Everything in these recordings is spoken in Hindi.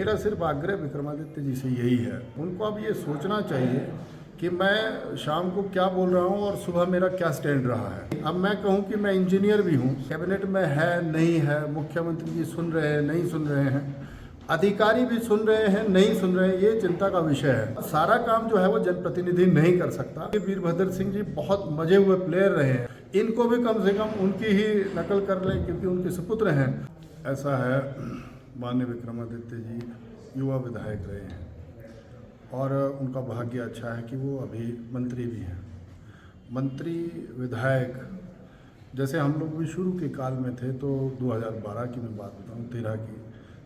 मेरा सिर्फ आग्रह विक्रमादित्य जी से यही है, उनको अब ये सोचना चाहिए कि मैं शाम को क्या बोल रहा हूँ और सुबह मेरा क्या स्टैंड रहा है। अब मैं कहूँ कि मैं इंजीनियर भी हूँ, कैबिनेट में है नहीं है, मुख्यमंत्री जी सुन रहे हैं नहीं सुन रहे हैं, अधिकारी भी सुन रहे हैं नहीं सुन रहे हैं, ये चिंता का विषय है। सारा काम जो है वो जनप्रतिनिधि नहीं कर सकता। वीरभद्र सिंह जी बहुत मजे हुए प्लेयर रहे हैं, इनको भी कम से कम उनकी ही नकल कर लें क्योंकि उनके सुपुत्र हैं। ऐसा है, माननीय विक्रमादित्य जी युवा विधायक रहे हैं और उनका भाग्य अच्छा है कि वो अभी मंत्री भी हैं। मंत्री विधायक जैसे हम लोग भी शुरू के काल में थे तो 2012 की मैं बात बताऊँ, 13 की,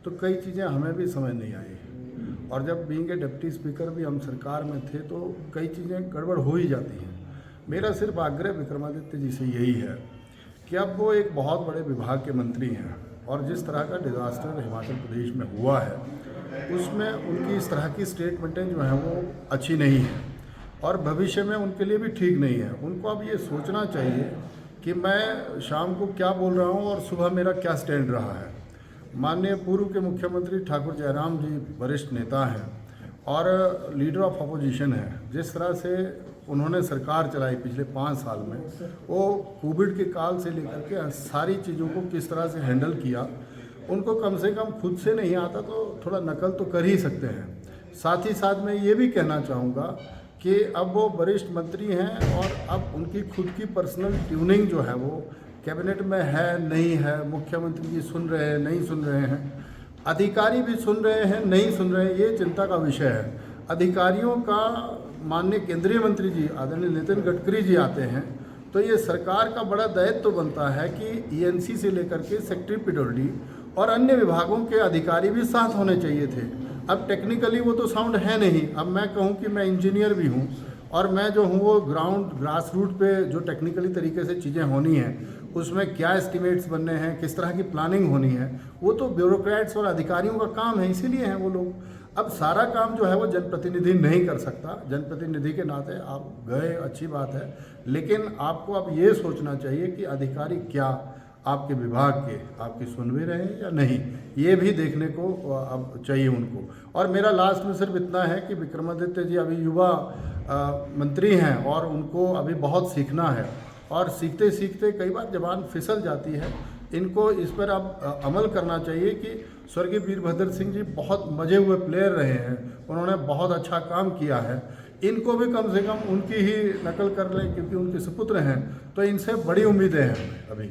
तो कई चीज़ें हमें भी समझ नहीं आई और जब बीइंग ए डिप्टी स्पीकर भी हम सरकार में थे तो कई चीज़ें गड़बड़ हो ही जाती हैं। मेरा सिर्फ आग्रह विक्रमादित्य जी से यही है कि अब वो एक बहुत बड़े विभाग के मंत्री हैं और जिस तरह का डिज़ास्टर हिमाचल प्रदेश में हुआ है उसमें उनकी इस तरह की स्टेटमेंटें जो हैं वो अच्छी नहीं हैं और भविष्य में उनके लिए भी ठीक नहीं है। उनको अब ये सोचना चाहिए कि मैं शाम को क्या बोल रहा हूँ और सुबह मेरा क्या स्टैंड रहा है। माननीय पूर्व के मुख्यमंत्री ठाकुर जयराम जी वरिष्ठ नेता हैं और लीडर ऑफ अपोजिशन हैं। जिस तरह से उन्होंने सरकार चलाई पिछले 5 साल में, वो कोविड के काल से लेकर के सारी चीज़ों को किस तरह से हैंडल किया, उनको कम से कम खुद से नहीं आता तो थोड़ा नकल तो कर ही सकते हैं। साथ ही साथ मैं ये भी कहना चाहूँगा कि अब वो वरिष्ठ मंत्री हैं और अब उनकी खुद की पर्सनल ट्यूनिंग जो है वो कैबिनेट में है नहीं है, मुख्यमंत्री जी सुन रहे हैं नहीं सुन रहे हैं, अधिकारी भी सुन रहे हैं नहीं सुन रहे हैं, ये चिंता का विषय है। अधिकारियों का माननीय केंद्रीय मंत्री जी आदरणीय नितिन गडकरी जी आते हैं तो ये सरकार का बड़ा दायित्व तो बनता है कि ईएनसी से लेकर के सेक्रेटरी पीडब्ल्यूडी और अन्य विभागों के अधिकारी भी साथ होने चाहिए थे। अब टेक्निकली वो तो साउंड है नहीं। अब मैं कहूँ कि मैं इंजीनियर भी हूँ और मैं जो हूँ वो ग्रास रूट पे जो टेक्निकली तरीके से चीज़ें होनी हैं उसमें क्या एस्टिमेट्स बनने हैं, किस तरह की प्लानिंग होनी है, वो तो ब्यूरोक्रेट्स और अधिकारियों का काम है, इसीलिए हैं वो लोग। अब सारा काम जो है वो जनप्रतिनिधि नहीं कर सकता। जनप्रतिनिधि के नाते आप गए, अच्छी बात है, लेकिन आपको अब ये सोचना चाहिए कि अधिकारी क्या आपके विभाग के आपकी सुन भी रहे हैं या नहीं, ये भी देखने को अब चाहिए उनको। और मेरा लास्ट में सिर्फ इतना है कि विक्रमादित्य जी अभी युवा मंत्री हैं और उनको अभी बहुत सीखना है और सीखते सीखते कई बार ज़बान फिसल जाती है। इनको इस पर अब अमल करना चाहिए कि स्वर्गीय वीरभद्र सिंह जी बहुत मजे हुए प्लेयर रहे हैं, उन्होंने बहुत अच्छा काम किया है, इनको भी कम से कम उनकी ही नकल कर लें क्योंकि उनके सुपुत्र हैं, तो इनसे बड़ी उम्मीदें हैं अभी।